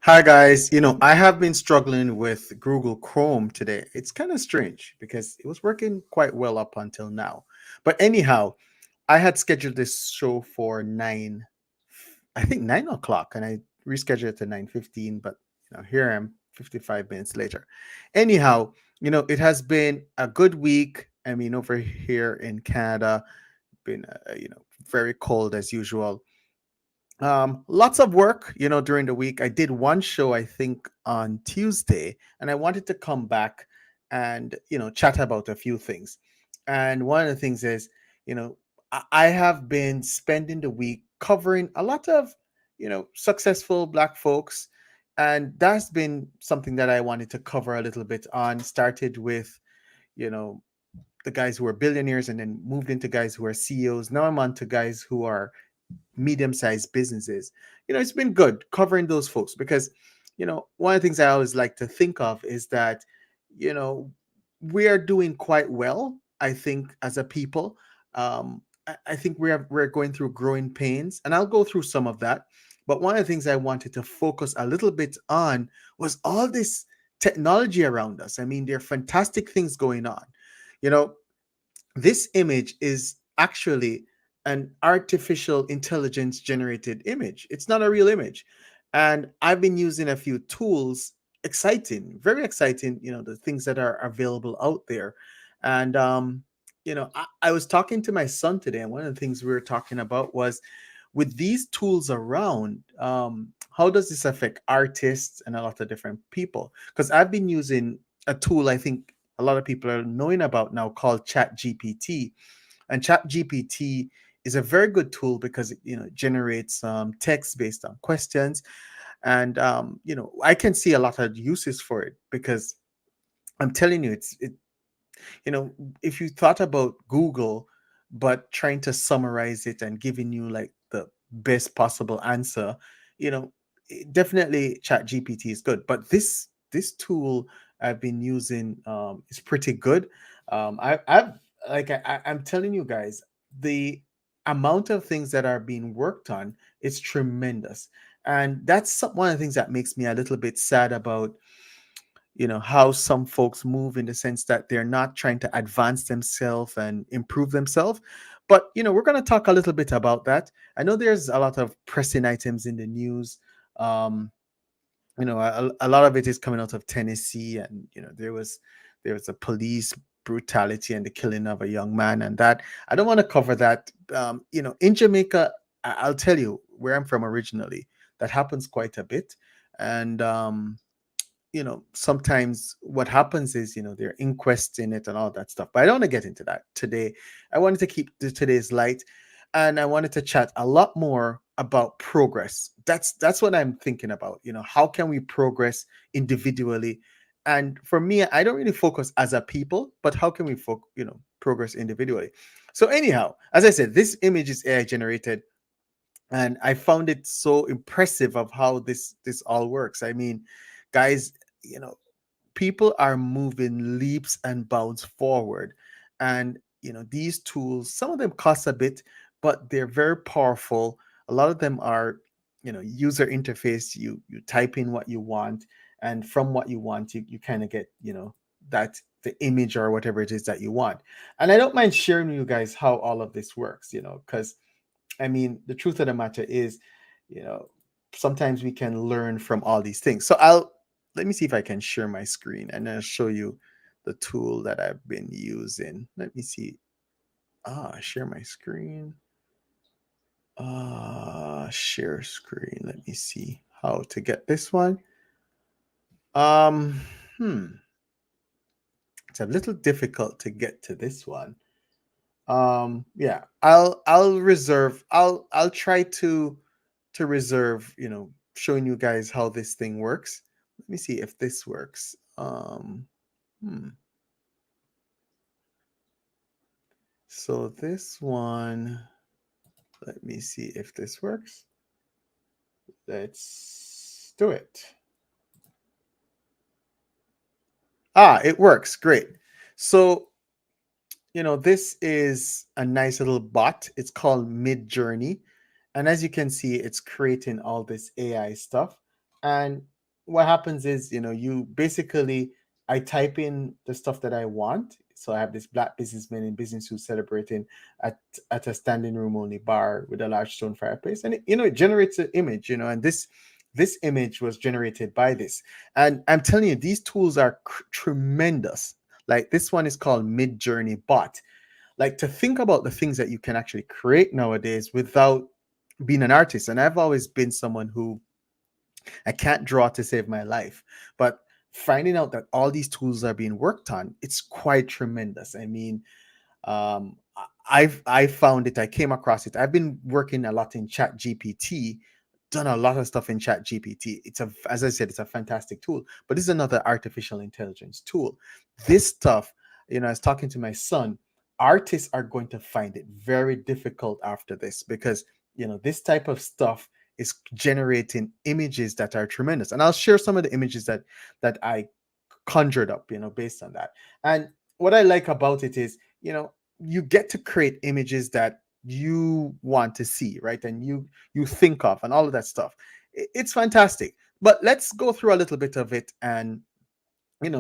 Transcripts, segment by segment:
Hi guys, I have been struggling with Google Chrome today. It's kind of strange because it was working quite well up until now. But anyhow, I had scheduled this show for 9, I think 9 o'clock, and I rescheduled it to 9:15, but here I am 55 minutes later. Anyhow, it has been a good week. I mean, over here in Canada, been very cold as usual. Lots of work, during the week. I did one show, I think, on Tuesday, and I wanted to come back and, chat about a few things. And one of the things is, you know, I have been spending the week covering a lot of, successful Black folks. And that's been something that I wanted to cover a little bit on. Started with, you know, the guys who are billionaires and then moved into guys who are CEOs. Now I'm on to guys who are medium-sized businesses. It's been good covering those folks because, one of the things I always like to think of is that, you know, we are doing quite well, I think, as a people. I think we're going through growing pains, and I'll go through some of that. But one of the things I wanted to focus a little bit on was all this technology around us. I mean, there are fantastic things going on. You know, this image is actually an artificial intelligence generated image. It's not a real image. And I've been using a few tools, exciting, very exciting, the things that are available out there. And, I was talking to my son today, and one of the things we were talking about was with these tools around, how does this affect artists and a lot of different people? Because I've been using a tool I think a lot of people are knowing about now called Chat GPT. And Chat GPT is a very good tool because it generates text based on questions. And I can see a lot of uses for it because I'm telling you, you know if you thought about Google but trying to summarize it and giving you like the best possible answer, you know definitely Chat GPT is good, but this tool I've been using is pretty good. I've like I'm telling you guys, the amount of things that are being worked on is tremendous. And that's one of the things that makes me a little bit sad about how some folks move, in the sense that they're not trying to advance themselves and improve themselves. But we're going to talk a little bit about that. I know there's a lot of pressing items in the news. um a lot of it is coming out of Tennessee, and there was a police brutality and the killing of a young man, and that I don't want to cover that. In Jamaica, I'll tell you where I'm from originally, that happens quite a bit. And sometimes what happens is, there are inquests in it and all that stuff. But I don't want to get into that today. I wanted to keep today's light, and I wanted to chat a lot more about progress. That's what I'm thinking about. How can we progress individually? And for me, I don't really focus as a people, but how can we progress individually? So anyhow, as I said, this image is AI generated, and I found it so impressive of how this all works. I mean, guys, you know people are moving leaps and bounds forward. And these tools, some of them cost a bit, but they're very powerful. A lot of them are user interface. You type in what you want, and from what you want, you kind of get that the image or whatever it is that you want. And I don't mind sharing with you guys how all of this works, because I mean, the truth of the matter is, you know, sometimes we can learn from all these things. So let me see if I can share my screen and then show you the tool that I've been using. Let me see. Share my screen. Share screen. Let me see how to get this one. Um, hmm. It's a little difficult to get to this one. Yeah, I'll reserve. I'll try to reserve, showing you guys how this thing works. Let me see if this works. Hmm. So this one, let me see if this works. Let's do it. It works. Great. So, this is a nice little bot. It's called Mid Journey. And as you can see, it's creating all this AI stuff. And what happens is, you basically, I type in the stuff that I want. So I have this black businessman in business who's celebrating at a standing room only bar with a large stone fireplace, and it generates an image, and this image was generated by this. And I'm telling you, these tools are tremendous. Like this one is called Mid Journey Bot. Like, to think about the things that you can actually create nowadays without being an artist. And I've always been someone who, I can't draw to save my life. But finding out that all these tools are being worked on, it's quite tremendous. I mean, I found it. I came across it. I've been working a lot in Chat GPT, done a lot of stuff in Chat GPT. As I said, it's a fantastic tool. But this is another artificial intelligence tool. This stuff, I was talking to my son. Artists are going to find it very difficult after this, because this type of stuff is generating images that are tremendous. And I'll share some of the images that I conjured up, based on that. And what I like about it is, you get to create images that you want to see, right? And you think of, and all of that stuff. It's fantastic. But let's go through a little bit of it and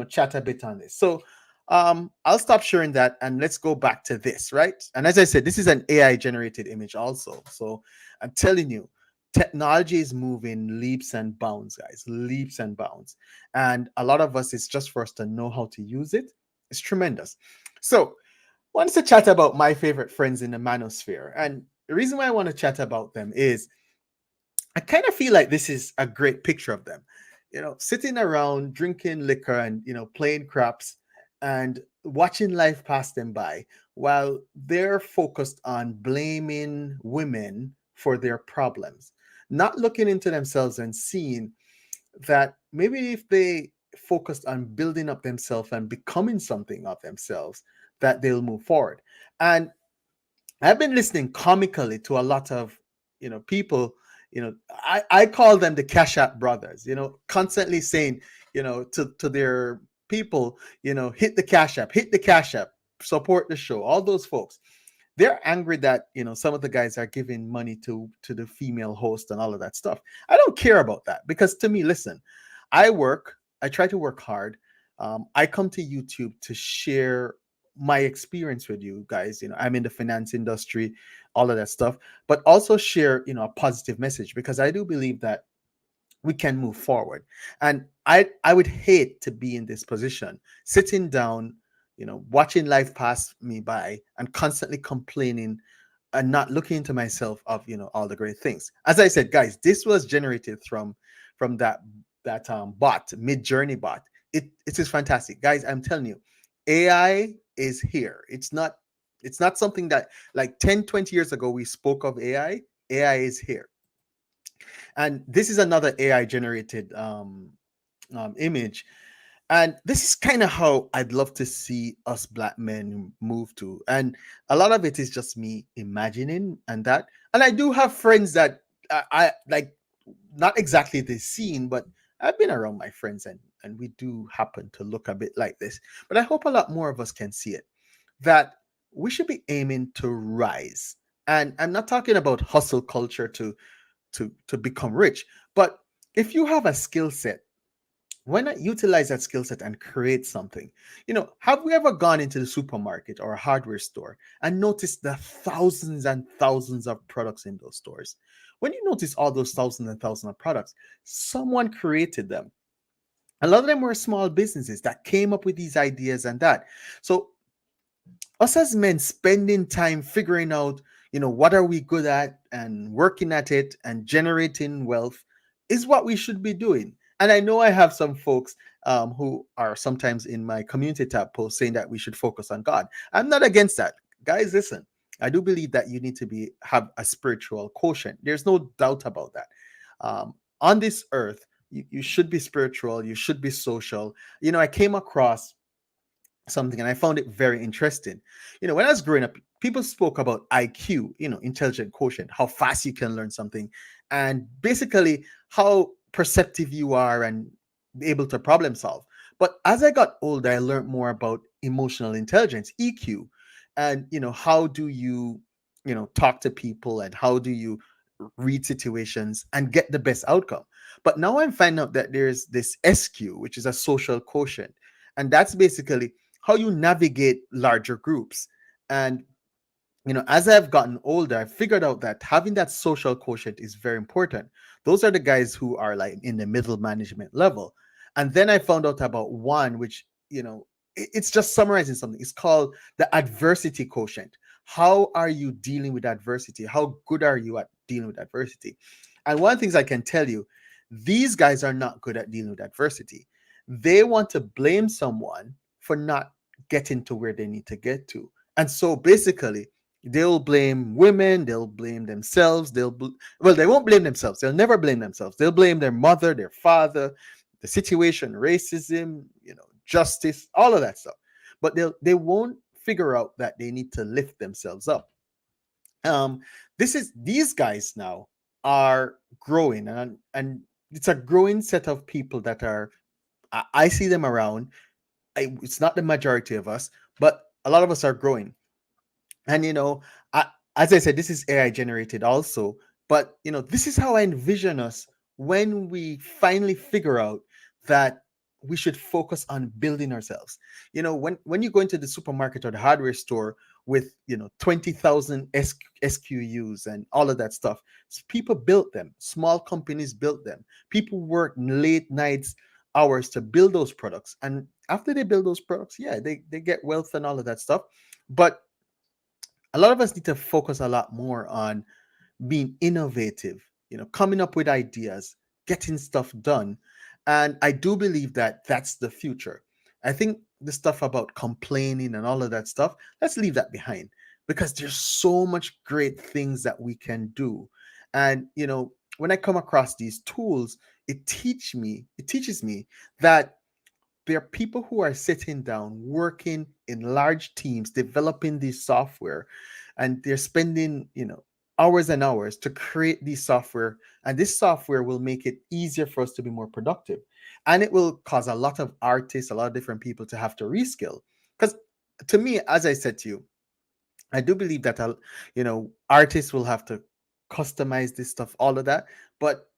chat a bit on this. So I'll stop sharing that and let's go back to this, right? And as I said, this is an AI generated image also. So I'm telling you, technology is moving leaps and bounds, guys, leaps and bounds. And a lot of us, it's just for us to know how to use it. It's tremendous. So I wanted to chat about my favorite friends in the manosphere. And the reason why I want to chat about them is I kind of feel like this is a great picture of them, sitting around drinking liquor and, playing craps and watching life pass them by while they're focused on blaming women for their problems, not looking into themselves and seeing that maybe if they focused on building up themselves and becoming something of themselves, that they'll move forward. And I've been listening comically to a lot of, people, I call them the Cash App brothers, constantly saying, to their people, hit the Cash App, support the show, all those folks. They're angry that, some of the guys are giving money to the female host and all of that stuff. I don't care about that, because to me, listen, I try to work hard. I come to YouTube to share my experience with you guys. I'm in the finance industry, all of that stuff, but also share, a positive message, because I do believe that we can move forward. And I would hate to be in this position, sitting down, watching life pass me by and constantly complaining and not looking into myself of, all the great things. As I said, guys, this was generated from that bot, Mid Journey bot. It is fantastic, guys. I'm telling you, AI is here. It's not something that, like, 10, 20 years ago we spoke of AI. AI is here. And this is another AI generated image. And this is kind of how I'd love to see us black men move to. And a lot of it is just me imagining and that. And I do have friends that I like, not exactly this scene, but I've been around my friends, and we do happen to look a bit like this. But I hope a lot more of us can see it, that we should be aiming to rise. And I'm not talking about hustle culture to become rich, but if you have a skill set, why not utilize that skill set and create something? Have we ever gone into the supermarket or a hardware store and noticed the thousands and thousands of products in those stores? When you notice all those thousands and thousands of products, someone created them. A lot of them were small businesses that came up with these ideas and that. So us as men spending time figuring out, what are we good at and working at it and generating wealth is what we should be doing. And I know I have some folks who are sometimes in my community tab post saying that we should focus on God. I'm not against that, guys. Listen, I do believe that you need to have a spiritual quotient. There's no doubt about that. On this earth, you should be spiritual, you should be social. I came across something and I found it very interesting. When I was growing up, people spoke about IQ, intelligent quotient, how fast you can learn something, and basically how perceptive you are and able to problem solve. But as I got older, I learned more about emotional intelligence, EQ, and how do you, talk to people, and how do you read situations and get the best outcome. But now I'm finding out that there's this SQ, which is a social quotient. And that's basically how you navigate larger groups. And as I've gotten older, I've figured out that having that social quotient is very important. Those are the guys who are like in the middle management level. And then I found out about one, which, it's just summarizing something. It's called the adversity quotient. How are you dealing with adversity? How good are you at dealing with adversity? And one of the things I can tell you, these guys are not good at dealing with adversity. They want to blame someone for not getting to where they need to get to. And so basically, they'll blame women, they'll blame themselves, well, they won't blame themselves. They'll never blame themselves. They'll blame their mother, their father, the situation, racism, justice, all of that stuff. But they won't figure out that they need to lift themselves up. Um, these guys now are growing, and it's a growing set of people that are. I see them around. It's not the majority of us, but a lot of us are growing. And I, as I said, this is AI generated also, but this is how I envision us when we finally figure out that we should focus on building ourselves. When you go into the supermarket or the hardware store with 20,000 SQUs and all of that stuff, people built them. Small companies built them. People work late nights hours to build those products, and after they build those products, yeah, they get wealth and all of that stuff. But a lot of us need to focus a lot more on being innovative, coming up with ideas, getting stuff done. And I do believe that that's the future. I think the stuff about complaining and all of that stuff, let's leave that behind, because there's so much great things that we can do. And when I come across these tools, it teaches me that there are people who are sitting down working in large teams developing this software, and they're spending hours and hours to create this software, and this software will make it easier for us to be more productive, and it will cause a lot of artists, a lot of different people to have to reskill. Because to me, as I said to you, I do believe that artists will have to customize this stuff, all of that. But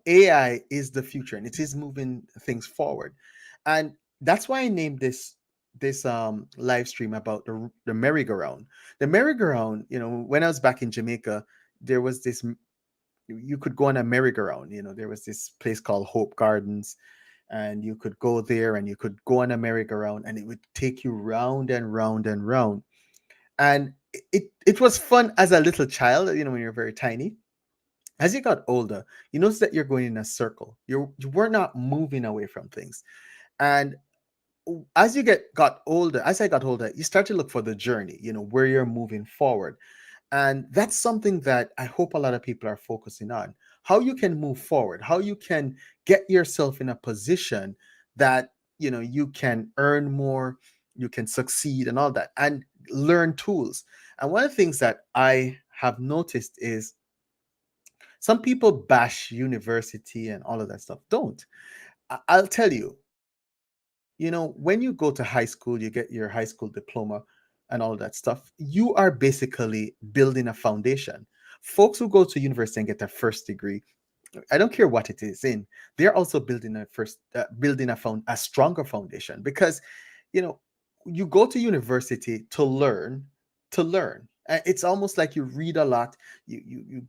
AI is the future, and it is moving things forward. And that's why I named this live stream about the merry-go-round. The merry-go-round, when I was back in Jamaica, there was this, you could go on a merry-go-round. There was this place called Hope Gardens, and you could go there and you could go on a merry-go-round, and it would take you round and round and round. And it was fun as a little child, when you're very tiny. As you got older, you notice that you're going in a circle. You were not moving away from things. And as I got older, you start to look for the journey, where you're moving forward. And that's something that I hope a lot of people are focusing on. How you can move forward, how you can get yourself in a position that you can earn more, you can succeed and all that, and learn tools. And one of the things that I have noticed is some people bash university and all of that stuff. Don't. I'll tell you, when you go to high school, you get your high school diploma and all of that stuff, you are basically building a foundation. Folks who go to university and get their first degree, I don't care what it is in, they're also building a stronger foundation, because you know you go to university to learn. It's almost like you read a lot, you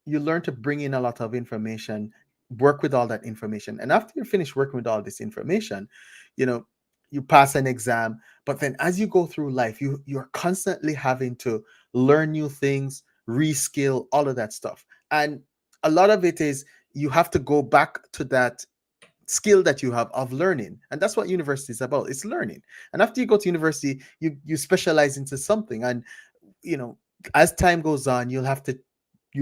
learn to bring in a lot of information, work with all that information, and after you finish working with all this information, you know you pass an exam. But then as you go through life, you're constantly having to learn new things, reskill, all of that stuff. And a lot of it is you have to go back to that skill that you have of learning, and that's what university is about. It's learning. And after you go to university, you specialize into something. And you know as time goes on, you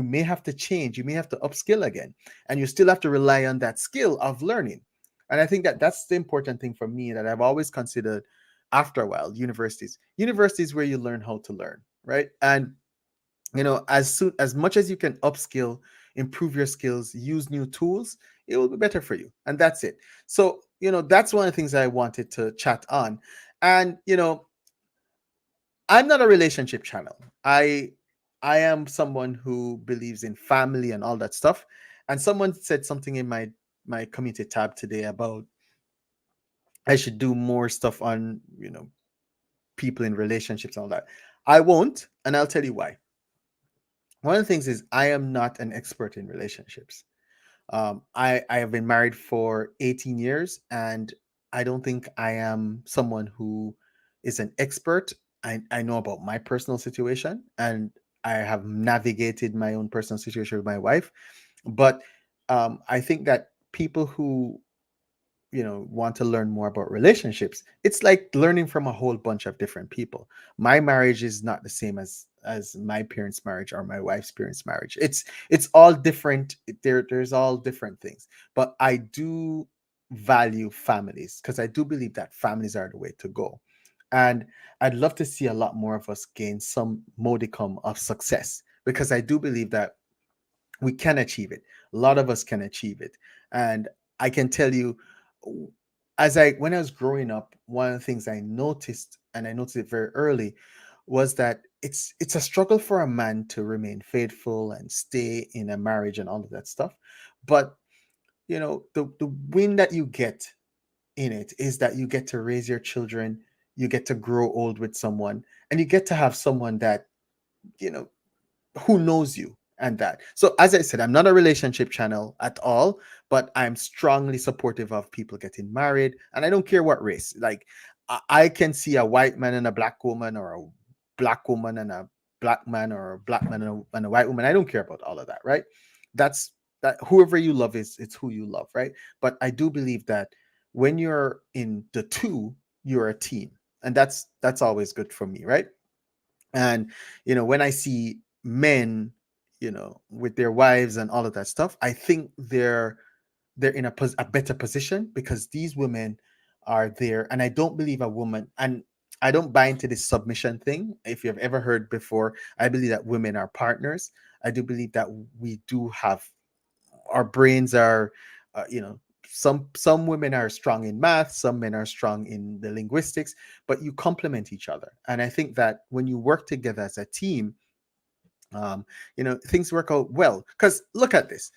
may have to change, you may have to upskill again, and you still have to rely on that skill of learning. And I think that that's the important thing for me, that I've always considered. After a while, universities where you learn how to learn, right? And as much as you can upskill, improve your skills, use new tools, it will be better for you. And that's it. So that's one of the things I wanted to chat on. And I'm not a relationship channel. I am someone who believes in family and all that stuff. And someone said something in my community tab today about I should do more stuff on, people in relationships and all that. I won't, and I'll tell you why. One of the things is I am not an expert in relationships. I have been married for 18 years, and I don't think I am someone who is an expert. I know about my personal situation, and I have navigated my own personal situation with my wife. But I think that people who want to learn more about relationships, it's like learning from a whole bunch of different people. My marriage is not the same as my parents' marriage or my wife's parents' marriage. It's all different. There's all different things, but I do value families because I do believe that families are the way to go. And I'd love to see a lot more of us gain some modicum of success, because I do believe that we can achieve it. A lot of us can achieve it. And I can tell you, when I was growing up, one of the things I noticed, and I noticed it very early, was that it's a struggle for a man to remain faithful and stay in a marriage and all of that stuff. But the win that you get in it is that you get to raise your children, you get to grow old with someone, and you get to have someone that you know who knows you and that. So as I said, I'm not a relationship channel at all, but I'm strongly supportive of people getting married, and I don't care what race. Like I can see a white man and a black woman, or a black woman and a black man, or a black man and a white woman. I don't care about all of that, right? That's that whoever you love is it's who you love, right? But I do believe that when you're in the two, you're a team. And that's always good for me, right? And when I see men, with their wives and all of that stuff, I think they're in a better position, because these women are there. And I don't believe a woman, and I don't buy into this submission thing. If you've ever heard before, I believe that women are partners. I do believe that we do have our brains are, some women are strong in math, some men are strong in the linguistics, but you complement each other. And I think that when you work together as a team, things work out well. Because look at this.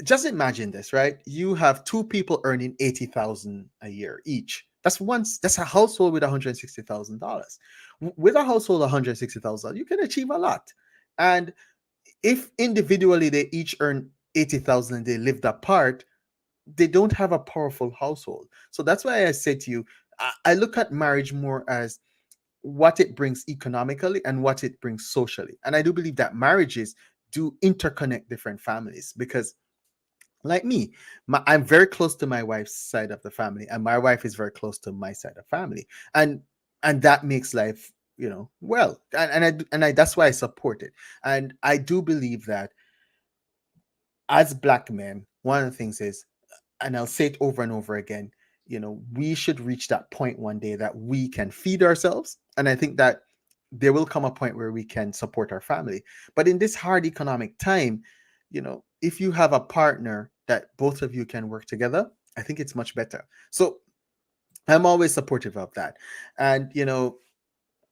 Just imagine this, right? You have two people earning 80,000 a year each. That's a household with $160,000. With a household of 160,000, you can achieve a lot. And if individually they each earn 80,000 and they lived apart, they don't have a powerful household. So that's why I say to you, I look at marriage more as what it brings economically and what it brings socially. And I do believe that marriages do interconnect different families, because like me, I'm very close to my wife's side of the family, and my wife is very close to my side of family. And that makes life, well. And I that's why I support it. And I do believe that as black men, one of the things is, and I'll say it over and over again, we should reach that point one day that we can feed ourselves. And I think that there will come a point where we can support our family. But in this hard economic time, if you have a partner that both of you can work together, I think it's much better. So I'm always supportive of that. And,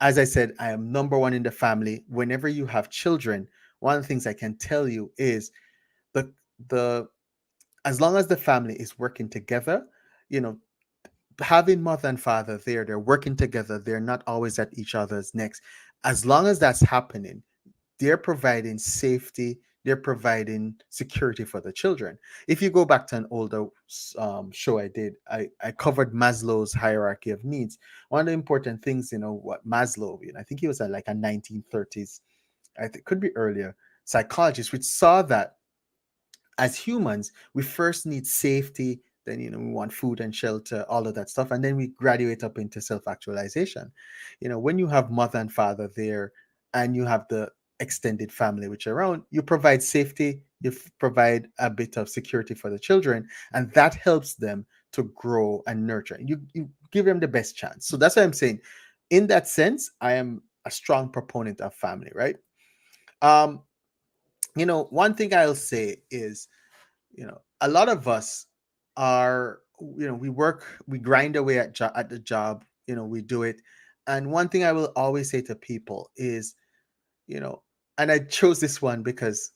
as I said, I am number one in the family. Whenever you have children, one of the things I can tell you is the the as long as the family is working together, you know, having mother and father there, they're working together, they're not always at each other's necks. As long as that's happening, they're providing safety, they're providing security for the children. If you go back to an older show I did, I covered Maslow's hierarchy of needs. One of the important things, what Maslow, I think he was at like a 1930s, I think could be earlier, psychologist, which saw that as humans, we first need safety, then we want food and shelter, all of that stuff, and then we graduate up into self-actualization. When you have mother and father there, and you have the extended family which are around, you provide safety, provide a bit of security for the children, and that helps them to grow and nurture. You give them the best chance. So that's what I'm saying. In that sense, I am a strong proponent of family, right? um One thing I'll say is, a lot of us are, we work, we grind away at the job, we do it. And one thing I will always say to people is, you know and I chose this one because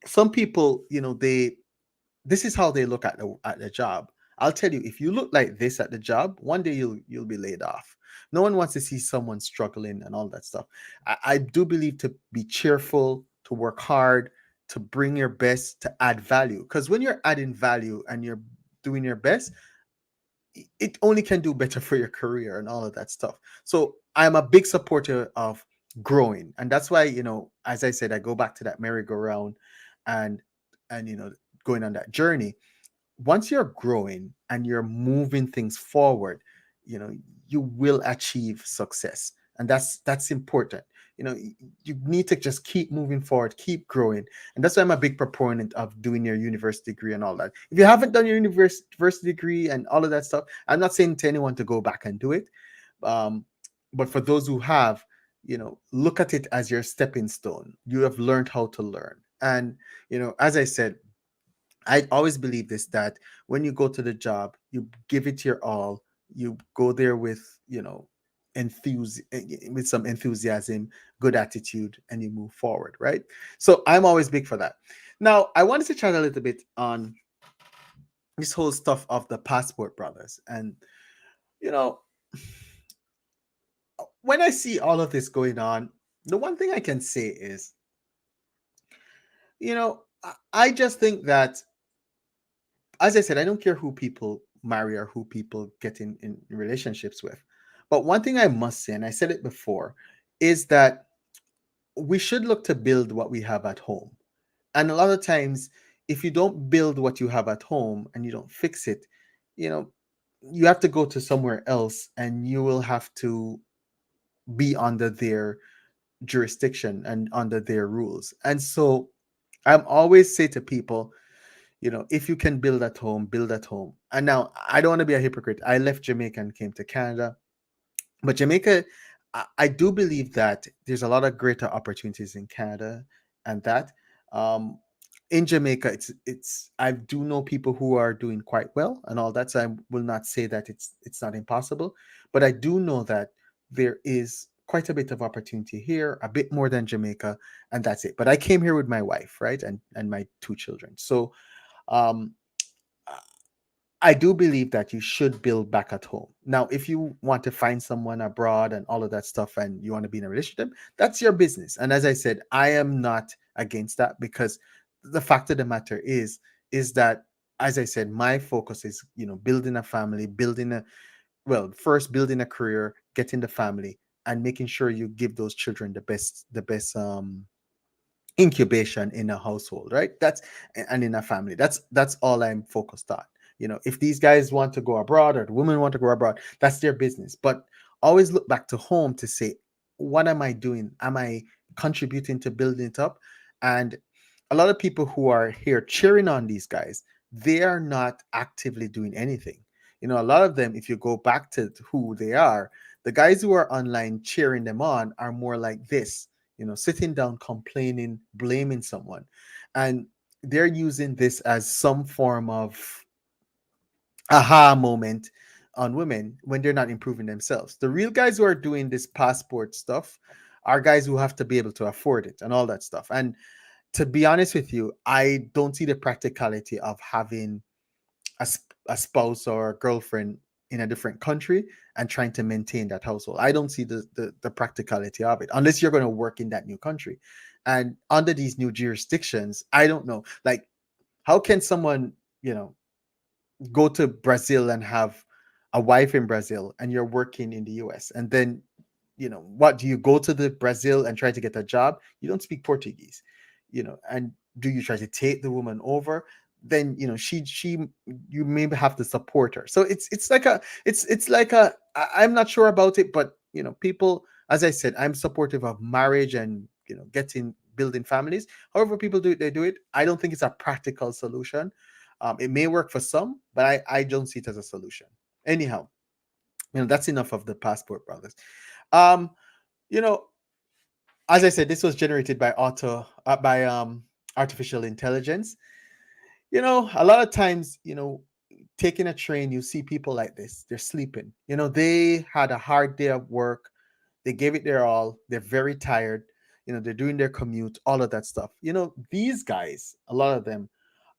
some people, this is how they look at the job. I'll tell you, if you look like this at the job, one day you'll be laid off. No one wants to see someone struggling and all that stuff. I do believe to be cheerful, to work hard, to bring your best, to add value. Because when you're adding value and you're doing your best, it only can do better for your career and all of that stuff. So I'm a big supporter of growing, and that's why, as I said, I go back to that merry-go-round, and going on that journey. Once you're growing and you're moving things forward, you know, you will achieve success. And that's important. You need to just keep moving forward, keep growing. And that's why I'm a big proponent of doing your university degree and all that. If you haven't done your university degree and all of that stuff, I'm not saying to anyone to go back and do it. Um, but for those who have, look at it as your stepping stone. You have learned how to learn. And, as I said, I always believe this, that when you go to the job, you give it your all. You go there with, with some enthusiasm, good attitude, and you move forward, right? So I'm always big for that. Now, I wanted to chat a little bit on this whole stuff of the passport brothers. And, you know, when I see all of this going on, the one thing I can say is, I just think that, as I said, I don't care who people marry or who people get in relationships with. But one thing I must say, and I said it before, is that we should look to build what we have at home. And a lot of times, if you don't build what you have at home and you don't fix it, you know, you have to go to somewhere else and you will have to be under their jurisdiction and under their rules. And so I'm always say to people, if you can build at home, build at home. And now I don't want to be a hypocrite. I left Jamaica and came to Canada. But Jamaica, I do believe that there's a lot of greater opportunities in Canada, and that um, in Jamaica, it's I do know people who are doing quite well and all that. So I will not say that it's not impossible, but I do know that there is quite a bit of opportunity here, a bit more than Jamaica, and that's it. But I came here with my wife, right, and my two children. So um, I do believe that you should build back at home. Now, if you want to find someone abroad and all of that stuff and you want to be in a relationship, that's your business. And as I said, I am not against that, because the fact of the matter is that, as I said, my focus is, building a family, first building a career, getting the family, and making sure you give those children the best incubation in a household, right? That's and in a family. That's all I'm focused on. If these guys want to go abroad or the women want to go abroad, that's their business. But always look back to home to say, what am I doing? Am I contributing to building it up? And a lot of people who are here cheering on these guys, they are not actively doing anything. A lot of them, if you go back to who they are, the guys who are online cheering them on are more like this, sitting down, complaining, blaming someone. And they're using this as some form of aha moment on women when they're not improving themselves. The real guys who are doing this passport stuff are guys who have to be able to afford it and all that stuff. And to be honest with you, I don't see the practicality of having a spouse or a girlfriend in a different country and trying to maintain that household. I don't see the practicality of it unless you're going to work in that new country. And under these new jurisdictions, I don't know. Like, how can someone, go to Brazil and have a wife in Brazil and you're working in the US? And then, what do you go to the Brazil and try to get a job? You don't speak Portuguese, and do you try to take the woman over? Then, she you maybe have to support her. So it's like I'm not sure about it, but people, as I said, I'm supportive of marriage and getting building families. However people do it, they do it. I don't think it's a practical solution. It may work for some, but I don't see it as a solution. Anyhow, that's enough of the passport brothers. Um, you know, as I said, this was generated by artificial intelligence. A lot of times, taking a train, you see people like this. They're sleeping. They had a hard day of work. They gave it their all. They're very tired. they're doing their commute, all of that stuff. These guys, a lot of them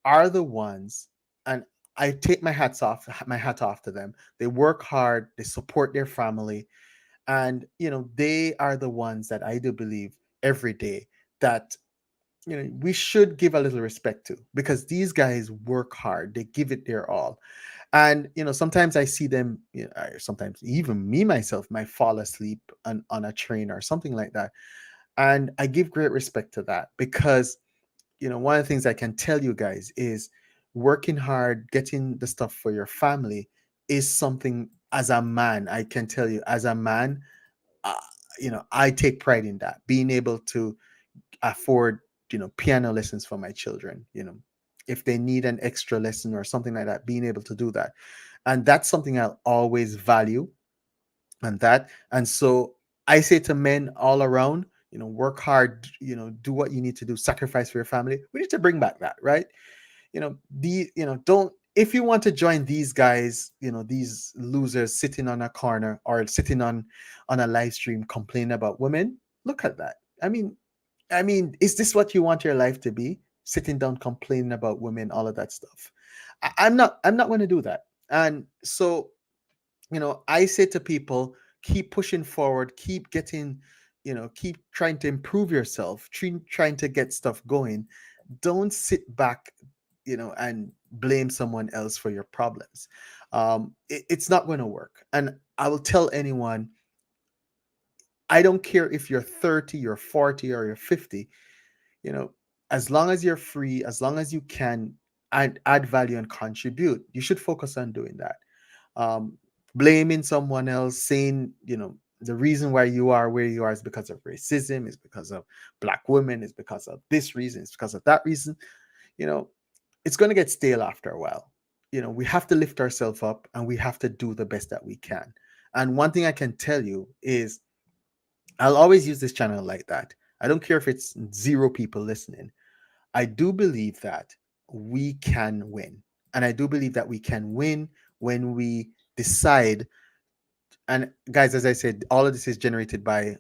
are the ones, and I take my hat off to them. They work hard, they support their family, and they are the ones that I do believe every day that we should give a little respect to, because these guys work hard, they give it their all. And sometimes I see them, sometimes even me myself might fall asleep on a train or something like that, and I give great respect to that, because one of the things I can tell you guys is working hard, getting the stuff for your family is something, as a man, I can tell you, as a man, uh, I take pride in that, being able to afford, piano lessons for my children, if they need an extra lesson or something like that, being able to do that. And that's something I'll always value, and that. And so I say to men all around, work hard, do what you need to do, sacrifice for your family. We need to bring back that, right? Don't, if you want to join these guys, these losers sitting on a corner or sitting on a live stream complaining about women, look at that. I mean, is this what you want your life to be? Sitting down complaining about women, all of that stuff. I'm not going to do that. And so, I say to people, keep pushing forward, keep getting, keep trying to improve yourself, trying to get stuff going. Don't sit back, and blame someone else for your problems. It's not going to work. And I will tell anyone, I don't care if you're 30, you're 40, or you're 50, you know, as long as you're free, as long as you can add value and contribute, you should focus on doing that. um, Blaming someone else, saying, the reason why you are where you are is because of racism, is because of black women, is because of this reason, it's because of that reason, you know, it's going to get stale after a while. We have to lift ourselves up, and we have to do the best that we can. And one thing I can tell you is, I'll always use this channel like that. I don't care if it's zero people listening. I do believe that we can win. And I do believe that we can win when we decide. And guys, as I said, all of this is generated by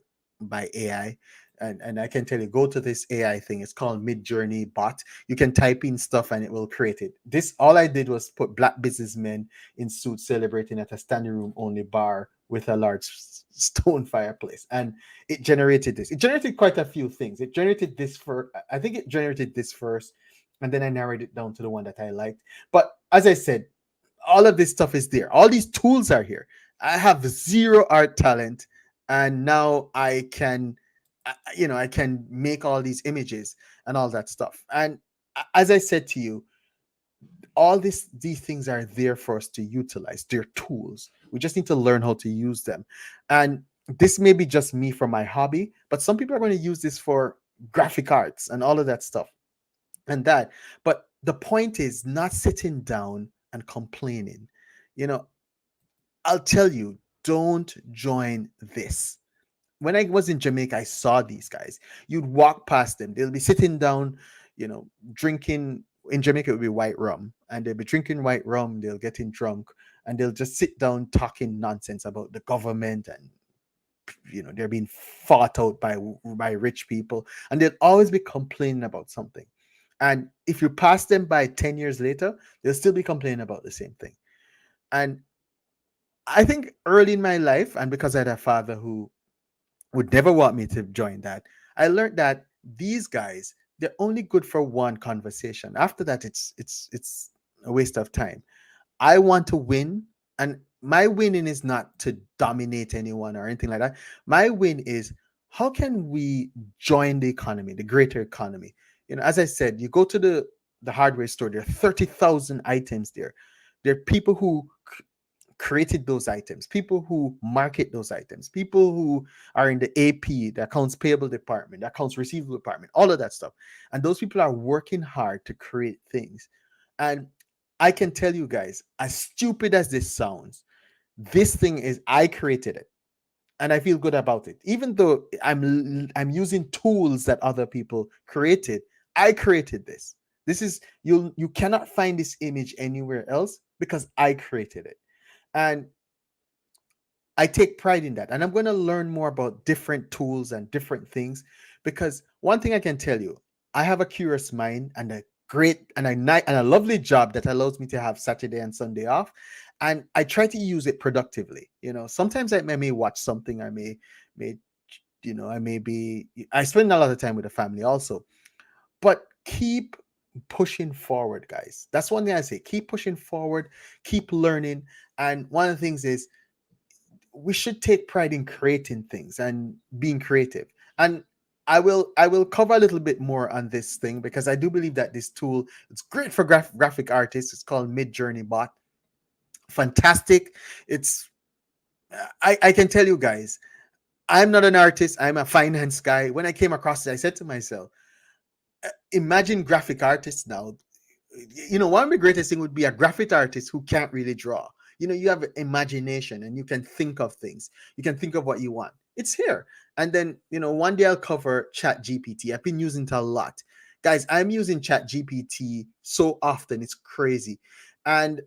AI. And I can tell you, go to this AI thing. It's called Mid Journey Bot. You can type in stuff and it will create it. This, all I did was put black businessmen in suits celebrating at a standing room only bar with a large stone fireplace, and it generated this. It generated quite a few things. It generated this for, I think it generated this first, and then I narrowed it down to the one that I liked. But as I said, all of this stuff is there. All these tools are here. I have zero art talent, and now I can, I can make all these images and all that stuff. And as I said to you, all these things are there for us to utilize. They're tools. We just need to learn how to use them. And this may be just me for my hobby, but some people are going to use this for graphic arts and all of that stuff and that. But the point is not sitting down and complaining. You know, I'll tell you, don't join this. When I was in Jamaica, I saw these guys. You'd walk past them, they'll be sitting down, drinking. In Jamaica, it would be white rum, and they'll be drinking white rum, they'll getting drunk, and they'll just sit down talking nonsense about the government, and they're being fought out by rich people, and they'll always be complaining about something. And if you pass them by 10 years later, they'll still be complaining about the same thing. And I think early in my life, and because I had a father who would never want me to join that, I learned that these guys, they're only good for one conversation. After that, it's a waste of time. I want to win, and my winning is not to dominate anyone or anything like that. My win is, how can we join the economy, the greater economy? As I said, you go to the hardware store, there are 30,000 items there. There are people who created those items, people who market those items, people who are in the AP, the accounts payable department, the accounts receivable department, all of that stuff. And those people are working hard to create things. And I can tell you guys, as stupid as this sounds, this thing is, I created it, and I feel good about it. Even though I'm using tools that other people created, I created this. This is, you cannot find this image anywhere else because I created it. And I take pride in that. And I'm going to learn more about different tools and different things because one thing I can tell you, I have a curious mind and a great and a lovely job that allows me to have Saturday and Sunday off. And I try to use it productively. Sometimes I may watch something, may, I may be, I spend a lot of time with the family also, but keep pushing forward, guys. That's one thing I say. Keep pushing forward, keep learning. And one of the things is we should take pride in creating things and being creative. And I will cover a little bit more on this thing because I do believe that this tool, it's great for graphic artists. It's called Mid Journey Bot. Fantastic. It's I can tell you guys, I'm not an artist, I'm a finance guy. When I came across it, I said to myself, imagine graphic artists now. One of the greatest thing would be a graphic artist who can't really draw. You have imagination and you can think of things. You can think of what you want. It's here. And then, one day I'll cover Chat GPT. I've been using it a lot. Guys, I'm using Chat GPT so often. It's crazy. And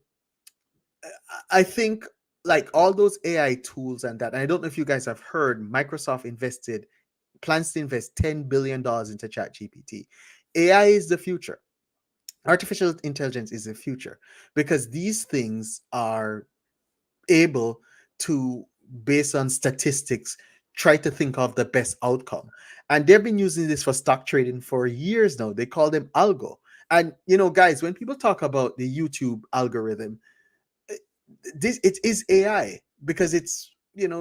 I think like all those AI tools and that, and I don't know if you guys have heard, Microsoft plans to invest $10 billion into Chat GPT. AI is the future. Artificial intelligence is the future because these things are able to, based on statistics, try to think of the best outcome. And they've been using this for stock trading for years now. They call them algo. And guys, when people talk about the YouTube algorithm, eh, this it is AI because it's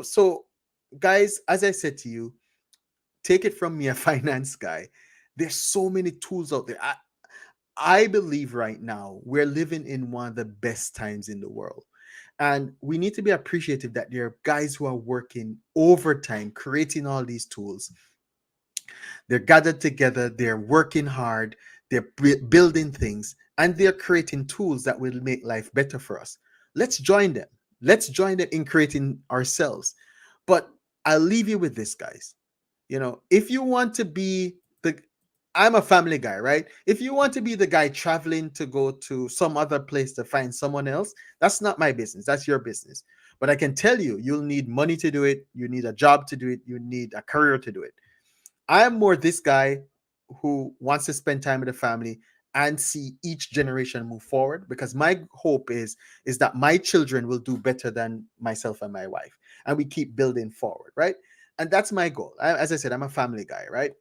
so guys, as I said to you, take it from me, a finance guy. There's so many tools out there. I believe right now we're living in one of the best times in the world. And we need to be appreciative that there are guys who are working overtime, creating all these tools. They're gathered together, they're working hard, they're building things, and they're creating tools that will make life better for us. Let's join them. Let's join them in creating ourselves. But I'll leave you with this, guys. If you want to be the I'm a family guy, right? If you want to be the guy traveling to go to some other place to find someone else, that's not my business. That's your business. But I can tell you, you'll need money to do it. You need a job to do it. You need a career to do it. I'm more this guy who wants to spend time with the family and see each generation move forward because my hope is that my children will do better than myself and my wife and we keep building forward, right? And that's my goal. As I said, I'm a family guy, right?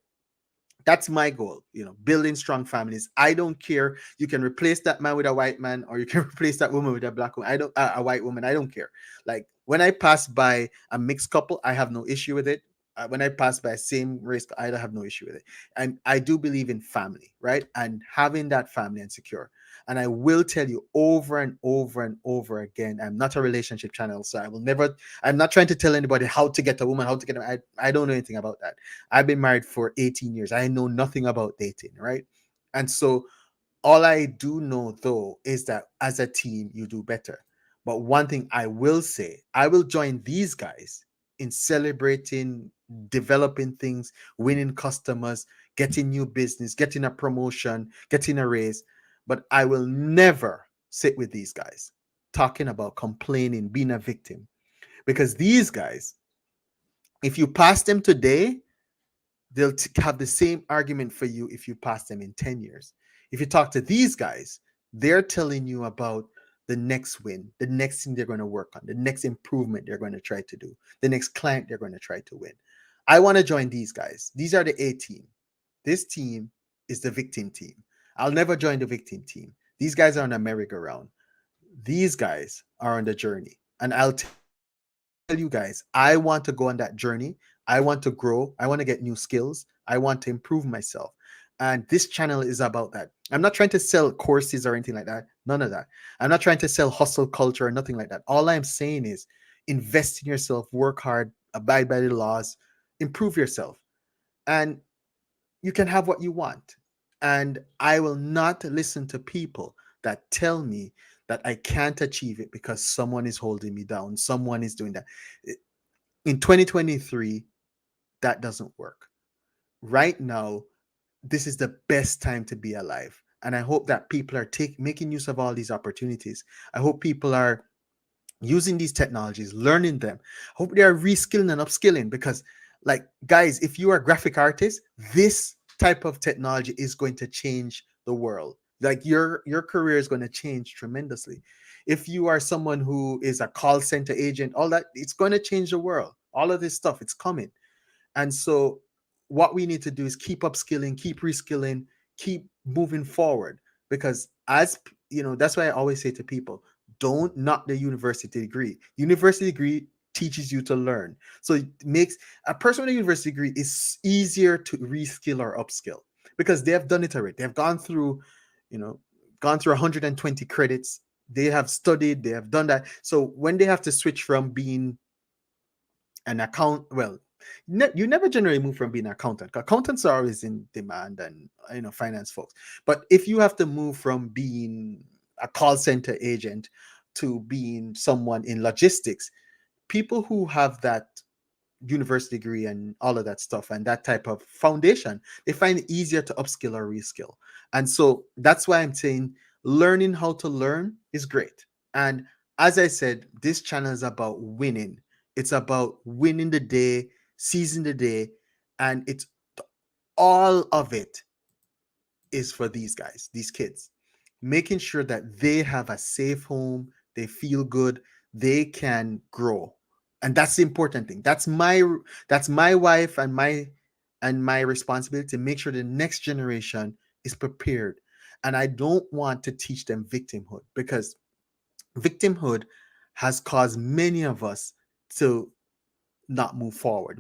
That's my goal, building strong families. I don't care. You can replace that man with a white man or you can replace that woman with a black woman. I don't A white woman. I don't care. Like when I pass by a mixed couple, I have no issue with it. When I pass by a same race, I don't have no issue with it. And I do believe in family, right? And having that family and secure. And I will tell you over and over and over again, I'm not a relationship channel, so I will never. I'm not trying to tell anybody how to get a woman, how to get. I don't know anything about that. I've been married for 18 years. I know nothing about dating, right? And so all I do know though is that as a team, you do better. But one thing I will say, I will join these guys in celebrating, developing things, winning customers, getting new business, getting a promotion, getting a raise. But I will never sit with these guys talking about complaining, being a victim. Because these guys, if you pass them today, they'll have the same argument for you if you pass them in 10 years. If you talk to these guys, they're telling you about the next win, the next thing they're going to work on, the next improvement they're going to try to do, the next client they're going to try to win. I want to join these guys. These are the A team. This team is the victim team. I'll never join the victim team. These guys are on a merry-go-round. These guys are on the journey. And I'll tell you guys, I want to go on that journey. I want to grow. I want to get new skills. I want to improve myself. And this channel is about that. I'm not trying to sell courses or anything like that. None of that. I'm not trying to sell hustle culture or nothing like that. All I'm saying is invest in yourself, work hard, abide by the laws, improve yourself. And you can have what you want. And I will not listen to people that tell me that I can't achieve it because someone is holding me down, someone is doing that. In 2023, that doesn't work. Right now, this is the best time to be alive. And I hope that people are making use of all these opportunities. I hope people are using these technologies, learning them. Hope they are reskilling and upskilling because, like, guys, if you are a graphic artist, this type of technology is going to change the world. Like your career is going to change tremendously. If you are someone who is a call center agent, all that, it's going to change the world. All of this stuff, it's coming. And so, what we need to do is keep upskilling, keep reskilling, keep moving forward. Because, that's why I always say to people, don't knock the university degree. University degree teaches you to learn. So it makes a person with a university degree is easier to reskill or upskill because they have done it already. They've you know, gone through 120 credits. They have studied, they have done that. So when they have to switch from being an account, well, you never generally move from being an accountant. Accountants are always in demand, and finance folks. But if you have to move from being a call center agent to being someone in logistics, people who have that university degree and all of that stuff and that type of foundation, they find it easier to upskill or reskill. And so that's why I'm saying learning how to learn is great. And as I said, this channel is about winning. It's about winning the day, seizing the day, and it's all of it is for these guys, these kids, making sure that they have a safe home, they feel good, they can grow. And that's the important thing. That's my wife and my responsibility to make sure the next generation is prepared. And I don't want to teach them victimhood because victimhood has caused many of us to not move forward.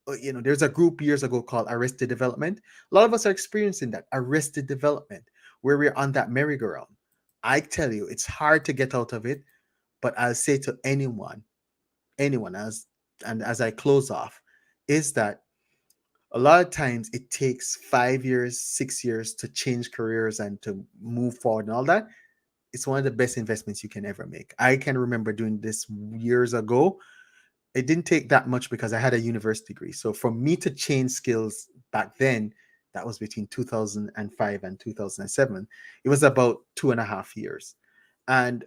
There's a group years ago called Arrested Development. A lot of us are experiencing that arrested development where we're on that merry-go-round. I tell you, it's hard to get out of it, but I'll say to anyone as I close off, is that a lot of times it takes 5 years, 6 years to change careers and to move forward and all that. It's one of the best investments you can ever make. I can remember doing this years ago. It didn't take that much because I had a university degree. So for me to change skills back then, that was between 2005 and 2007. It was about 2.5 years. And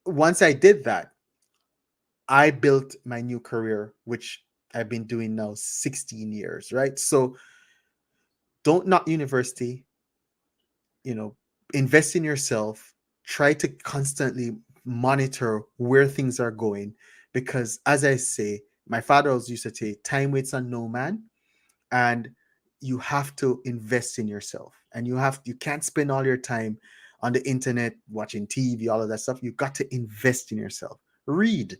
once I did that, I built my new career, which I've been doing now 16 years, right? So don't knock university, you know, invest in yourself, try to constantly monitor where things are going. Because as I say, my father always used to say, time waits on no man. And you have to invest in yourself. And you can't spend all your time on the internet watching TV, all of that stuff. You've got to invest in yourself. Read,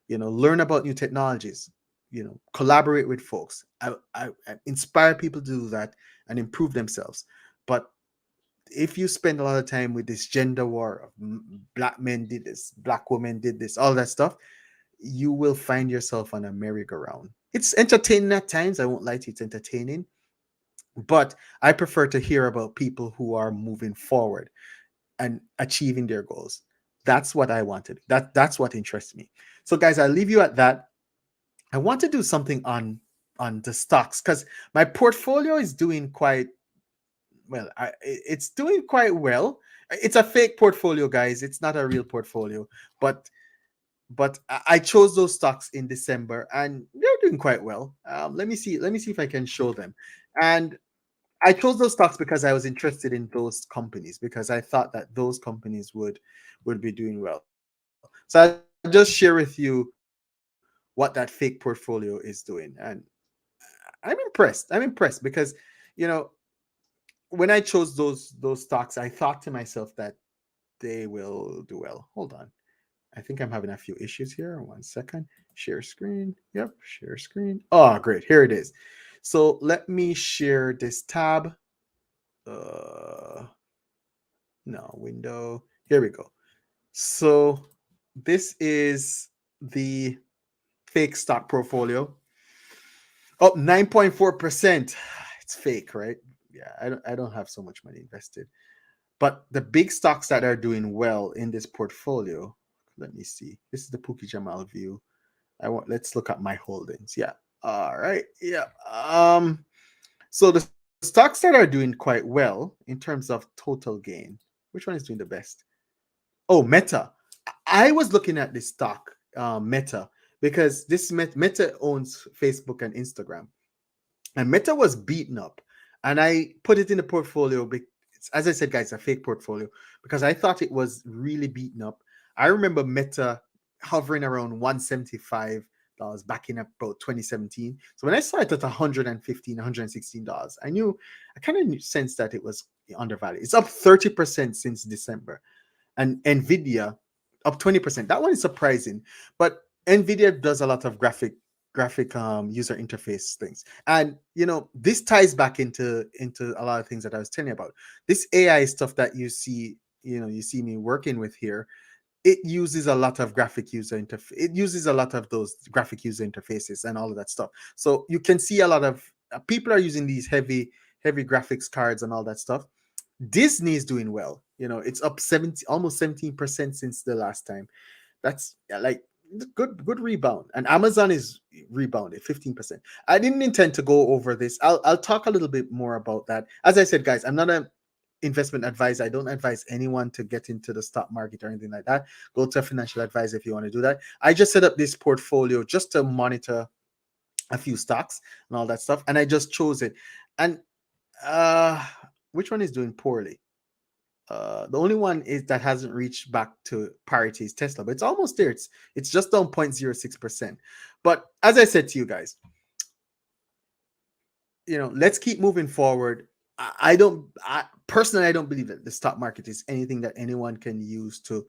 learn about new technologies, collaborate with folks. I inspire people to do that and improve themselves. But if you spend a lot of time with this gender war of black men did this, black women did this, all that stuff, you will find yourself on a merry-go-round. It's entertaining at times. I won't lie to you, it's entertaining. But I prefer to hear about people who are moving forward and achieving their goals. That's what I wanted. That's what interests me. So guys, I'll leave you at that. I want to do something on the stocks because my portfolio is doing quite well. It's doing quite well. It's a fake portfolio, guys. It's not a real portfolio, but I chose those stocks in December and they're doing quite well. Let me see if I can show them. And I chose those stocks because I was interested in those companies because I thought that those companies would be doing well. So I'll just share with you what that fake portfolio is doing. And I'm impressed because you know when I chose those stocks, I thought to myself that they will do well. Hold on. I think I'm having a few issues here. 1 second. Share screen. Yep, share screen. Oh, great. Here it is. So let me share this tab. Uh, no, window. Here we go. So this is the fake stock portfolio. Oh, 9.4%. It's fake, right? Yeah, I don't have so much money invested. But the big stocks that are doing well in this portfolio, let me see. This is the Pookie Jamal view. Let's look at my holdings. Yeah. All right. Yeah. So the stocks that are doing quite well in terms of total gain, which one is doing the best? Oh, Meta. I was looking at this stock, Meta, because Meta owns Facebook and Instagram, and Meta was beaten up, and I put it in the portfolio. As I said, guys, a fake portfolio because I thought it was really beaten up. I remember Meta hovering around $175 back in about 2017. So when I saw it at $116, I knew, I kind of sensed that it was undervalued. It's up 30% since December, and Nvidia up 20%. That one is surprising, but Nvidia does a lot of graphic user interface things, and this ties back into a lot of things that I was telling you about. This AI stuff that you see, you see me working with here, it uses a lot of graphic user interface. It uses a lot of those graphic user interfaces and all of that stuff. So you can see a lot of people are using these heavy graphics cards and all that stuff. Disney is doing well. It's up 70, almost 17% since the last time. That's like good rebound. And Amazon is rebounded 15%. I didn't intend to go over this. I'll talk a little bit more about that. As I said, guys, I'm not a investment advisor. I don't advise anyone to get into the stock market or anything like that. Go to a financial advisor if you want to do that. I just set up this portfolio just to monitor a few stocks and all that stuff, and I just chose it. And uh which one is doing poorly? The only one is that hasn't reached back to parity is Tesla, but it's almost there. It's just down 0.06%. But as I said to you guys, let's keep moving forward. I personally, I don't believe that the stock market is anything that anyone can use to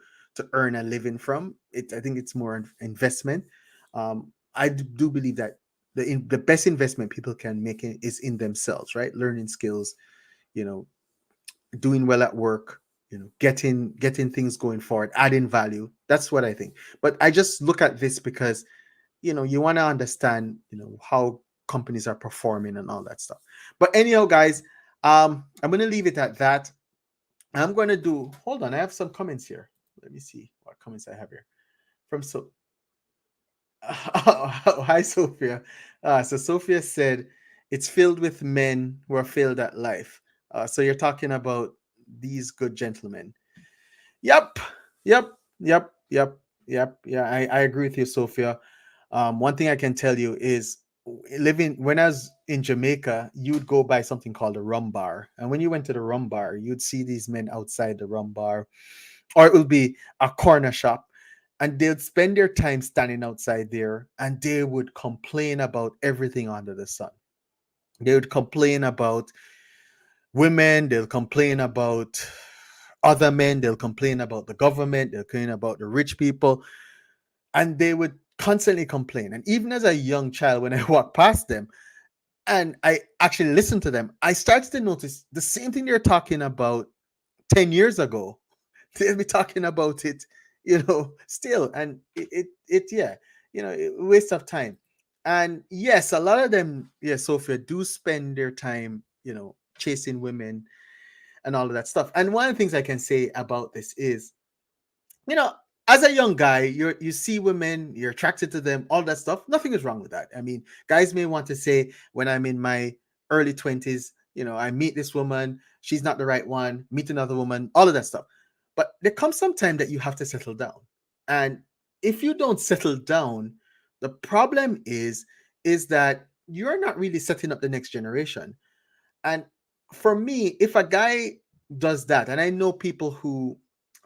earn a living from it. I think it's more an investment. I do believe that the best investment people can make is in themselves, right? Learning skills, you know, doing well at work, getting things going forward, adding value. That's what I think. But I just look at this because you want to understand how companies are performing and all that stuff. But anyhow, guys, I'm going to leave it at that. I'm going to do, hold on, I have some comments here. Let me see what comments I have here from hi Sophia. So Sophia said it's filled with men who are failed at life. So you're talking about these good gentlemen. Yep, yep, yep, yep, yep. Yeah, I agree with you, Sophia. One thing I can tell you is living when I was in Jamaica, you'd go by something called a rum bar. And when you went to the rum bar, you'd see these men outside the rum bar, or it would be a corner shop. And they'd spend their time standing outside there and they would complain about everything under the sun. They would complain about women, they'll complain about other men, they'll complain about the government, they'll complain about the rich people, and they would constantly complain. And even as a young child, when I walked past them and I actually listened to them, I started to notice the same thing they're talking about 10 years ago. They'll be talking about it, still. And yeah, waste of time. And yes, a lot of them, yeah, Sophia, do spend their time, chasing women and all of that stuff. And one of the things I can say about this is, you know, as a young guy, you see women, you're attracted to them, all that stuff. Nothing is wrong with that. I mean, guys may want to say, when I'm in my early 20s, I meet this woman, she's not the right one, meet another woman, all of that stuff. But there comes some time that you have to settle down. And if you don't settle down, the problem is that you're not really setting up the next generation. And for me, if a guy does that, and I know people who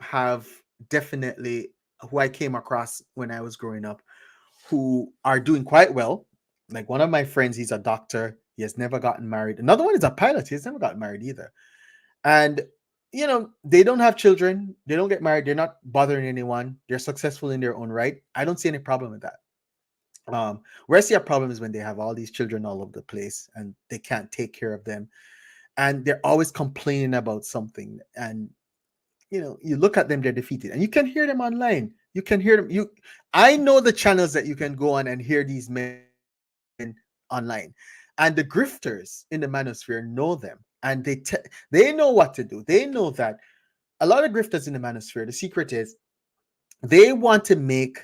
have definitely, who I came across when I was growing up, who are doing quite well. Like one of my friends, he's a doctor. He has never gotten married. Another one is a pilot. He has never gotten married either. And, they don't have children. They don't get married. They're not bothering anyone. They're successful in their own right. I don't see any problem with that. Where I see a problem is when they have all these children all over the place and they can't take care of them, and they're always complaining about something. And you look at them, they're defeated, and you can hear them online. You can hear them. I know the channels that you can go on and hear these men online, and the grifters in the manosphere know them, and they know what to do. They know that a lot of grifters in the manosphere, the secret is they want to make,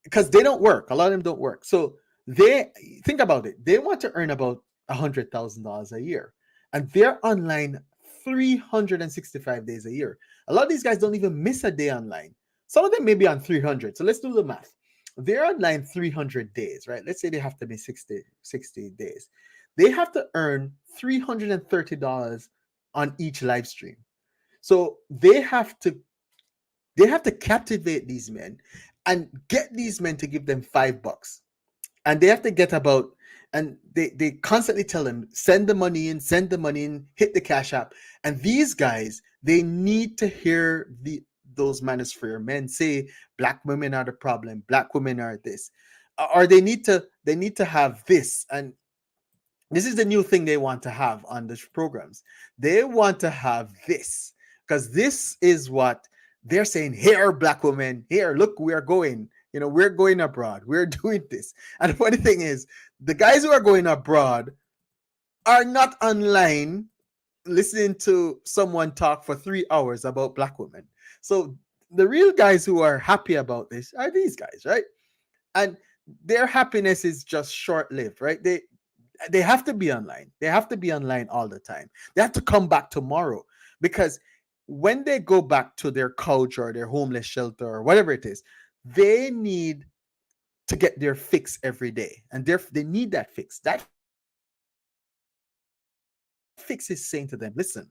because they don't work. A lot of them don't work. So they think about it. They want to earn about $100,000 a year, and they're online 365 days a year. A lot of these guys don't even miss a day online. Some of them may be on 300. So let's do the math. They're online 300 days, right? Let's say they have to be 60 days. They have to earn $330 on each live stream. So they have to captivate these men and get these men to give them $5, and they have to get about, and they constantly tell them, send the money in, hit the cash app. And these guys, they need to hear those manosphere men say black women are the problem, black women are this, or they need to have this. And this is the new thing they want to have on the programs. They want to have this because this is what they're saying. Here, black women, here, look, we are going. We're going abroad. We're doing this. And the funny thing is, the guys who are going abroad are not online listening to someone talk for 3 hours about black women. So the real guys who are happy about this are these guys, right? And their happiness is just short lived, right? They have to be online. They have to be online all the time. They have to come back tomorrow because when they go back to their couch or their homeless shelter or whatever it is, they need to get their fix every day, and they need that fix. That fix is saying to them, listen,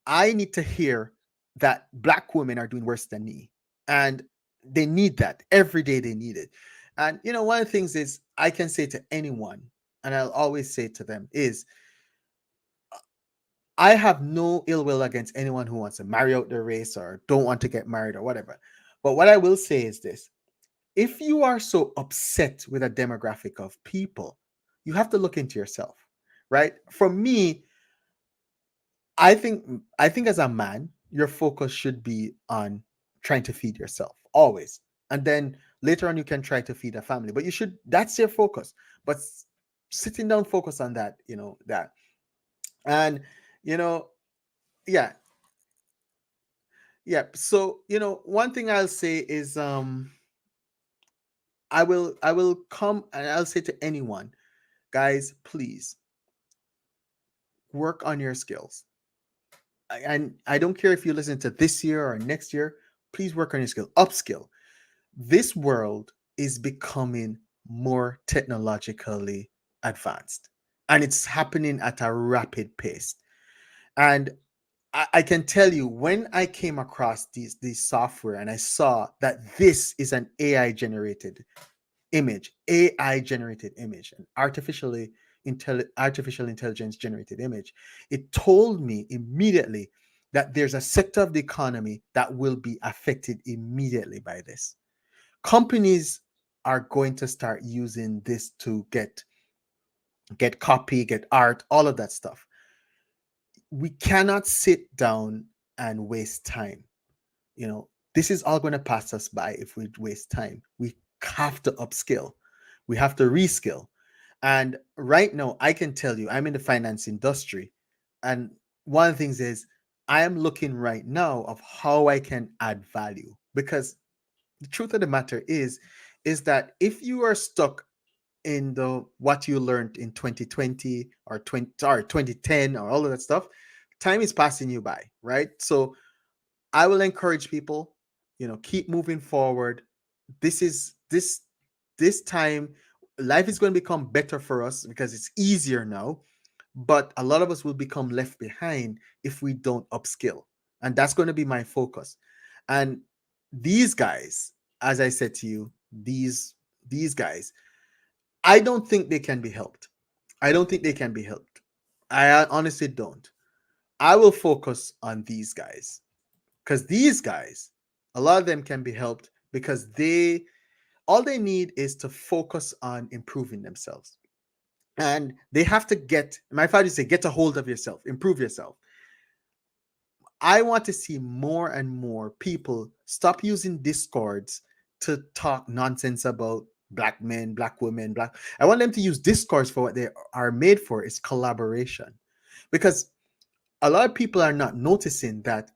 I need to hear that black women are doing worse than me. And they need that. Every day they need it. And one of the things is I can say to anyone, and I'll always say to them, is I have no ill will against anyone who wants to marry out their race or don't want to get married or whatever. But what I will say is this: if you are so upset with a demographic of people, you have to look into yourself, right? For me, I think as a man, your focus should be on trying to feed yourself always. And then later on you can try to feed a family. But you should that's your focus. But sitting down focus on that, that. And you know, yeah, yeah. So, one thing I'll say is I will come and I'll say to anyone, guys, please work on your skills. And I don't care if you listen to this year or next year, please work on your skill, upskill. This world is becoming more technologically advanced, and it's happening at a rapid pace. And I can tell you, when I came across these software and I saw that this is an AI generated image, an artificial intelligence generated image, it told me immediately that there's a sector of the economy that will be affected immediately by this. Companies are going to start using this to get copy, get art, all of that stuff. We cannot sit down and waste time. This is all going to pass us by if we waste time. We have to upskill. We have to reskill. And right now, I can tell you, I'm in the finance industry. And one of the things is I am looking right now of how I can add value, because the truth of the matter is that if you are stuck in the what you learned in 2020 or 2010 or all of that stuff, time is passing you by, right? So I will encourage people, keep moving forward. This time, life is going to become better for us because it's easier now, but a lot of us will become left behind if we don't upskill. And that's going to be my focus. And these guys, as I said to you, these guys, I don't think they can be helped. I don't think they can be helped. I honestly don't. I will focus on these guys, because these guys, a lot of them can be helped because they all they need is to focus on improving themselves. And they have to my father used to say, get a hold of yourself, improve yourself. I want to see more and more people stop using discords to talk nonsense about black men, black women, black. I want them to use discords for what they are made for, is collaboration. Because a lot of people are not noticing that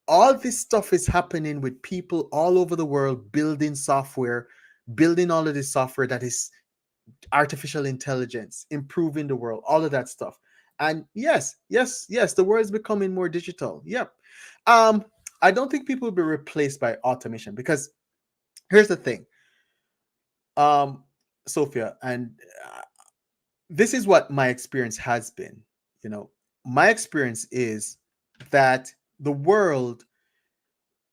all this stuff is happening with people all over the world building software, building all of this software that is artificial intelligence, improving the world, all of that stuff. And yes, yes, yes, the world is becoming more digital. Yep. Um, I don't think people will be replaced by automation because here's the thing, um, Sophia, and this is what my experience has been. You know, my experience is that the world,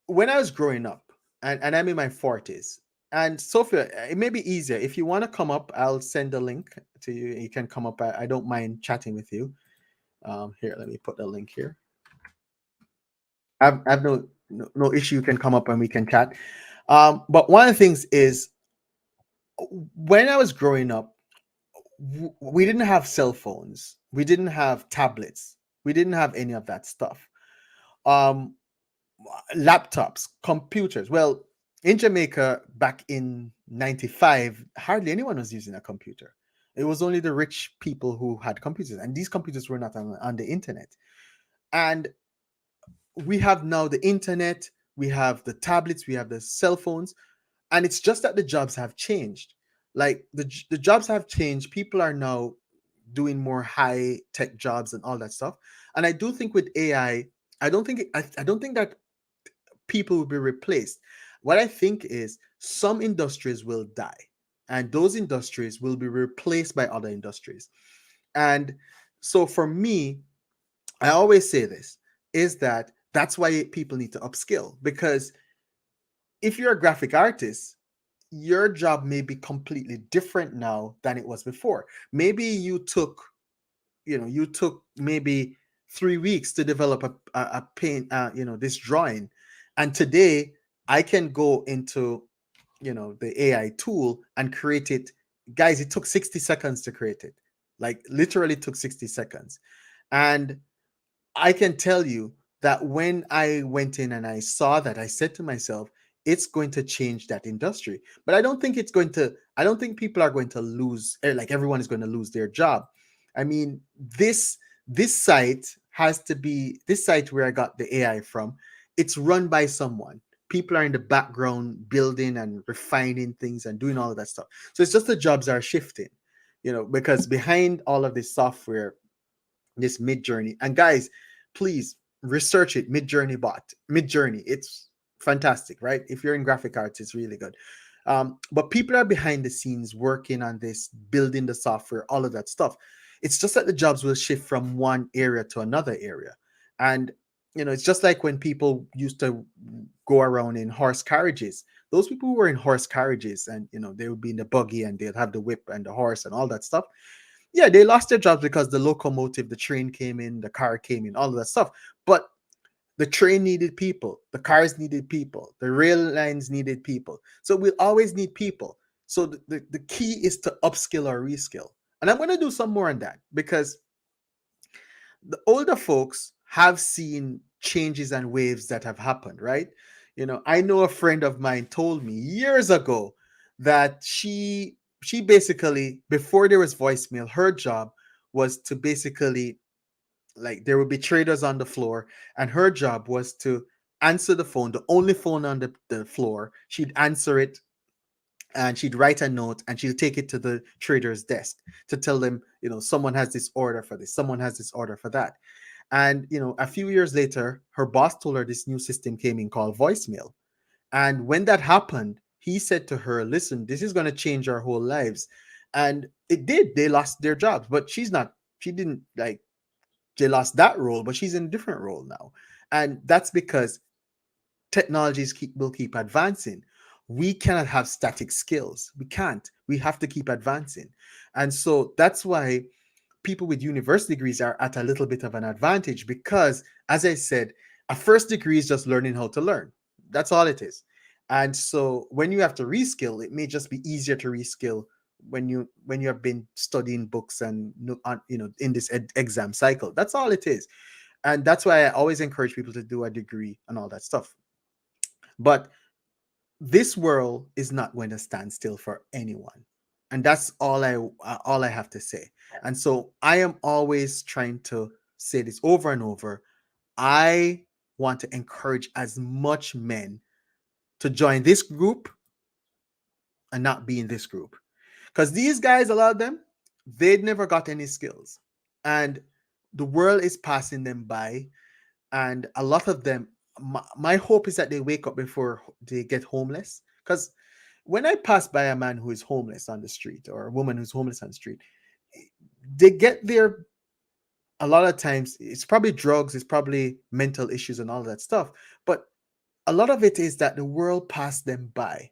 when I was growing up, and I'm in my 40s, and Sophia, it may be easier. If you want to come up, I'll send a link to you. You can come up. I don't mind chatting with you. Here, let me put the link here. I've no issue. You can come up and we can chat. But one of the things is when I was growing up, we didn't have cell phones, we didn't have tablets, we didn't have any of that stuff. Um, Laptops, computers. Well, in Jamaica back in '95, hardly anyone was using a computer. It was only the rich people who had computers, and these computers were not on the internet. And we have now the internet, we have the tablets, we have the cell phones, and it's just that the jobs have changed. Like the jobs have changed. People are now doing more high tech jobs and all that stuff. And I do think with AI, I don't think that people will be replaced. What I think is some industries will die, and those industries will be replaced by other industries. And so for me, I always say this is that that's why people need to upskill, because if you're a graphic artist, your job may be completely different now than it was before. Maybe you took maybe 3 weeks to develop a paint, this drawing, and today I can go into the AI tool and create it. Guys, it took 60 seconds to create it. Like literally took 60 seconds. And I can tell you that when I went in and I saw that, I said to myself, it's going to change that industry. But I don't think people are going to lose, like everyone is going to lose their job. I mean, this site this site where I got the AI from, it's run by someone. People are in the background building and refining things and doing all of that stuff. So it's just the jobs are shifting, because behind all of this software, this mid journey. And guys, please research it. Mid journey. It's fantastic, right? If you're in graphic arts, it's really good. But people are behind the scenes working on this, building the software, all of that stuff. It's just that the jobs will shift from one area to another area. And it's just like when people used to go around in horse carriages. Those people who were in horse carriages, and they would be in the buggy and they'd have the whip and the horse and all that stuff. Yeah, they lost their jobs because the locomotive, the train came in, the car came in, all of that stuff. But the train needed people, the cars needed people, the rail lines needed people. So we'll always need people. So the key is to upskill or reskill. And I'm going to do some more on that because the older folks have seen changes and waves that have happened, right? I know a friend of mine told me years ago that she basically, before there was voicemail, her job was to basically, like, there would be traders on the floor, and her job was to answer the phone, the only phone on the floor. She'd answer it, and she'd write a note, and she'll take it to the trader's desk to tell them, someone has this order for this, someone has this order for that. And a few years later, her boss told her this new system came in called voicemail. And when that happened, he said to her, listen, this is going to change our whole lives. And it did. They lost their jobs, but she didn't, like, they lost that role, but she's in a different role now. And that's because technologies will keep advancing. We cannot have static skills. We can't. We have to keep advancing. And so that's why people with university degrees are at a little bit of an advantage because, as I said, a first degree is just learning how to learn. That's all it is. And so when you have to reskill, it may just be easier to reskill when you have been studying books and in this exam cycle. That's all it is. And that's why I always encourage people to do a degree and all that stuff. But this world is not going to stand still for anyone, and that's all I have to say. And so I am always trying to say this over and over. I want to encourage as much men to join this group and not be in this group, because these guys, a lot of them, they'd never got any skills, and the world is passing them by, and a lot of them, my hope is that they wake up before they get homeless. Because when I pass by a man who is homeless on the street or a woman who's homeless on the street, they get there a lot of times. It's probably drugs, it's probably mental issues and all that stuff. But a lot of it is that the world passed them by.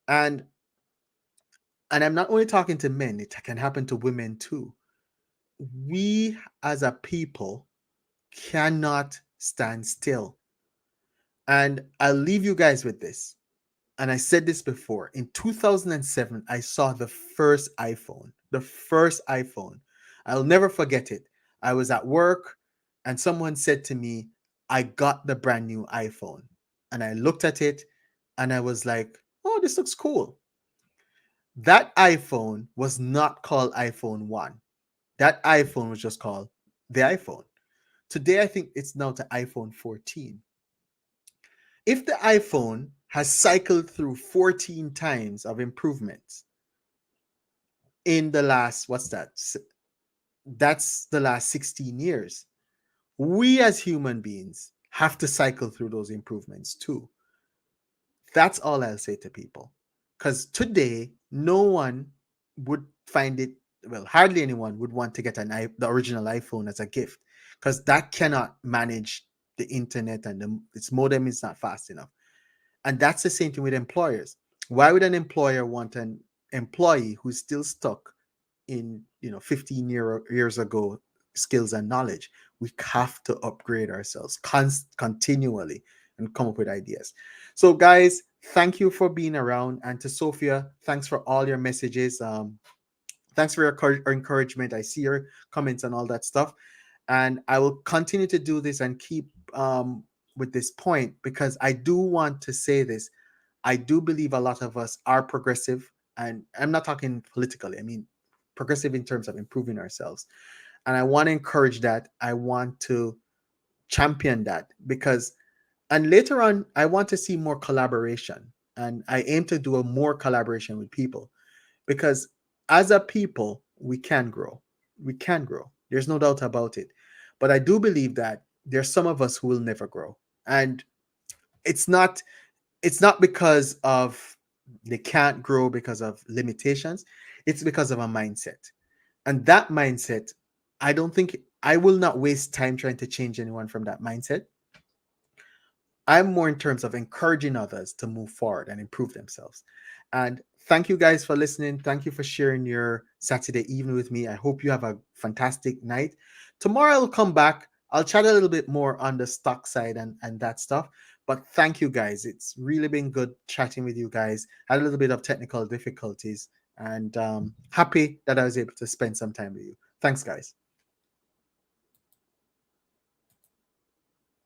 And I'm not only talking to men, it can happen to women too. We as a people cannot stand still. And I'll leave you guys with this. And I said this before. In 2007, I saw the first iPhone. The first iPhone. I'll never forget it. I was at work and someone said to me, I got the brand new iPhone. And I looked at it and I was like, oh, this looks cool. That iPhone was not called iPhone 1. That iPhone was just called the iPhone. Today, I think it's now to iPhone 14. If the iPhone has cycled through 14 times of improvements in the last, what's that? That's the last 16 years. We as human beings have to cycle through those improvements too. That's all I'll say to people. Because today, no one would find it, well, hardly anyone would want to get the original iPhone as a gift because that cannot manage the internet and its modem is not fast enough. And that's the same thing with employers. Why would an employer want an employee who's still stuck in 15 years ago skills and knowledge? We have to upgrade ourselves continually and come up with ideas. So guys, thank you for being around. And to Sophia, thanks for all your messages. Thanks for your encouragement. I see your comments and all that stuff. And I will continue to do this and keep with this point because I do want to say this. I do believe a lot of us are progressive, and I'm not talking politically. I mean progressive in terms of improving ourselves. And I want to encourage that. I want to champion that because, and later on, I want to see more collaboration. And I aim to do a more collaboration with people because as a people, we can grow. We can grow. There's no doubt about it. But I do believe that there's some of us who will never grow. And it's not it's not because of they can't grow because of limitations. It's because of a mindset. And that mindset, I don't think I will not waste time trying to change anyone from that mindset. I'm more in terms of encouraging others to move forward and improve themselves. And thank you guys for listening. Thank you for sharing your Saturday evening with me. I hope you have a fantastic night. Tomorrow I'll come back. I'll chat a little bit more on the stock side and that stuff. But thank you guys. It's really been good chatting with you guys. Had a little bit of technical difficulties and happy that I was able to spend some time with you. Thanks, guys.